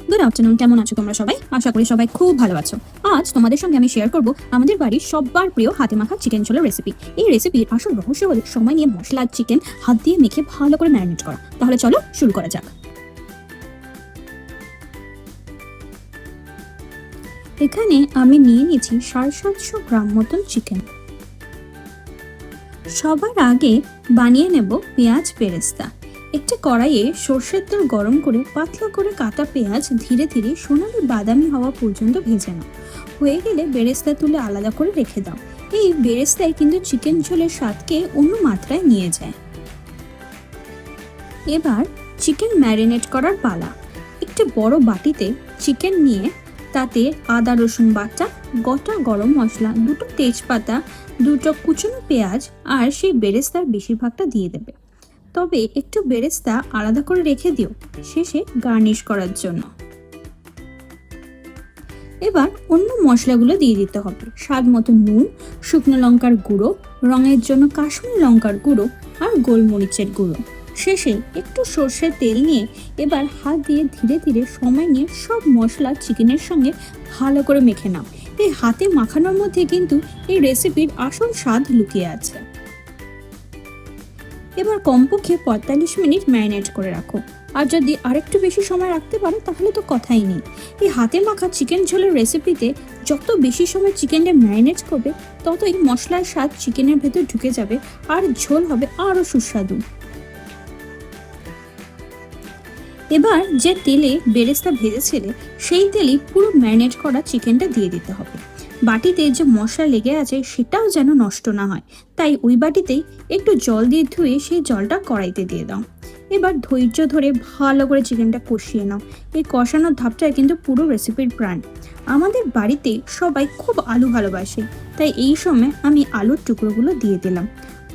Good afternoon, কেমন আছো তোমরা সবাই? আশা করি সবাই খুব ভালো আছো। আজ তোমাদের সঙ্গে আমি শেয়ার করব আমাদের বাড়ির সবার প্রিয় হাতে মাখা চিকেন ঝোলের রেসিপি। এই রেসিপির আসল রহস্য হলো সময় নিয়ে মশলা চিকেন হাত দিয়ে মেখে ভালো করে ম্যারিনেট করা। তাহলে চলো শুরু করা যাক। এখানে আমি নিয়ে নিয়েছি 750 গ্রাম মতন চিকেন। সবার আগে বানিয়ে নেব পেঁয়াজ বেরেস্তা। একটি কড়াইয়ে সর্ষের তেল গরম করে পাতলা করে কাটা পেঁয়াজ ধীরে ধীরে সোনালি বাদামি হওয়া পর্যন্ত ভেজে নাও। হয়ে গেলে বেরেস্তা তুলে আলাদা করে রেখে দাও। এই বেরেস্তায় কিন্তু চিকেন ঝোলের স্বাদকে অন্য মাত্রায় নিয়ে যায়। এবার চিকেন ম্যারিনেট করার পালা। একটি বড় বাটিতে চিকেন নিয়ে তাতে আদা রসুন বাটা, গোটা গরম মশলা, দুটো তেজপাতা, দুটো কুচনো পেঁয়াজ আর সেই বেরেস্তার বেশিরভাগটা দিয়ে দেবে। তবে একটু বেরেস্তা আলাদা করে রেখে দিও শেষে গার্নিশ করার জন্য। এবার অন্য মশলাগুলো দিয়ে দিতে হবে। স্বাদ মতো নুন, শুকনো লঙ্কার গুঁড়ো, রঙের জন্য কাশ্মীরি লঙ্কার গুঁড়ো আর গোলমরিচের গুঁড়ো। শেষে একটু সর্ষের তেল নিয়ে এবার হাত দিয়ে ধীরে ধীরে সময় নিয়ে সব মশলা চিকেনের সঙ্গে ভালো করে মেখে নাও। এই হাতে মাখানোর মধ্যে কিন্তু এই রেসিপির আসল স্বাদ লুকিয়ে আছে। এবার কমপক্ষে 45 মিনিট ম্যারিনেট করে রাখো। আর যদি আরেকটু বেশি সময় রাখতে পারো তাহলে তো কথাই নেই। এই হাতে মাখা চিকেন ঝোলের রেসিপিতে যত বেশি সময় চিকেনটা ম্যারিনেট করবে ততই মশলার স্বাদ চিকেনের ভেতর ঢুকে যাবে আর ঝোল হবে আরও সুস্বাদু। এবার যে তেলে বেরেস্তা ভেজেছিলে সেই তেলেই পুরো ম্যারিনেট করা চিকেনটা দিয়ে দিতে হবে। বাটিতে যে মশলা লেগে আছে সেটাও যেন নষ্ট না হয়, তাই ওই বাটিতেই একটু জল দিয়ে ধুয়ে সেই জলটা কড়াইতে দিয়ে দাও। এবার ধৈর্য ধরে ভালো করে চিকেনটা কষিয়ে নাও। এই কষানোর ধাপটাই কিন্তু পুরো রেসিপির প্রাণ। আমাদের বাড়িতে সবাই খুব আলু ভালোবাসে, তাই এই সময় আমি আলুর টুকরোগুলো দিয়ে দিলাম।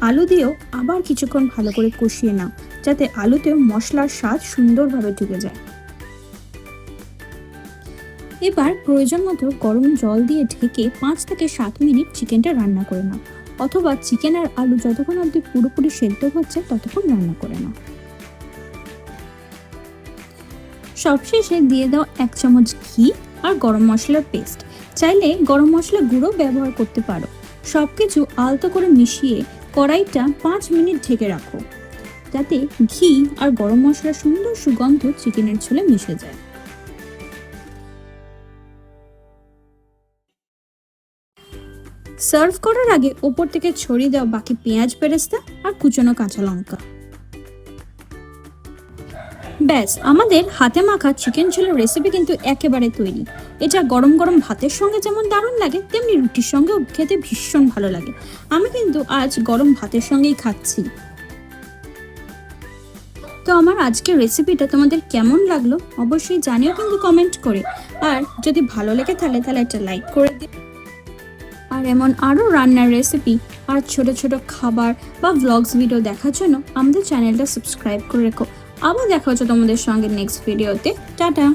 আলু দিয়েও আবার কিছুক্ষণ ভালো করে কষিয়ে নাও যাতে আলুতেও মশলার স্বাদ সুন্দরভাবে ঢুকে যায়। এবার প্রয়োজন মতো গরম জল দিয়ে ঢেকে 5 থেকে 7 মিনিট চিকেনটা রান্না করে নাও, অথবা চিকেন আর আলু যতক্ষণ অবধি পুরোপুরি সেদ্ধ হচ্ছে ততক্ষণ রান্না করে নাও। সবশেষে দিয়ে দাও 1 চামচ ঘি আর গরম মশলার পেস্ট। চাইলে গরম মশলা গুঁড়ো ব্যবহার করতে পারো। সবকিছু আলতো করে মিশিয়ে কড়াইটা 5 মিনিট ঢেকে রাখো যাতে ঘি আর গরম মশলার সুন্দর সুগন্ধ চিকেনের ঝোলে মিশে যায়। সার্ভ করার আগে ওপর থেকে ছড়িয়ে দাও বাকি পেঁয়াজ বেরেস্তা আর কুচনো কাঁচা লঙ্কা। ব্যাস, আমাদের হাতে মাখা চিকেন ঝোলের রেসিপি কিন্তু একেবারে তৈরি। এটা গরম গরম ভাতের সঙ্গে যেমন দারুণ লাগে তেমনি রুটির সঙ্গেও খেতে ভীষণ ভালো লাগে। আমি কিন্তু আজ গরম ভাতের সঙ্গেই খাচ্ছি। তো আমার আজকের রেসিপিটা তোমাদের কেমন লাগলো অবশ্যই জানিও কিন্তু কমেন্ট করে। আর যদি ভালো লেগে তাহলে একটা লাইক করে দিও। আর এমন আরও রান্নার রেসিপি আর ছোট ছোট খাবার বা ভ্লগস ভিডিও দেখার জন্য আমাদের চ্যানেলটা সাবস্ক্রাইব করে রেখো। আবার দেখা হচ্ছে তোমাদের সঙ্গে নেক্সট ভিডিওতে। টাটা।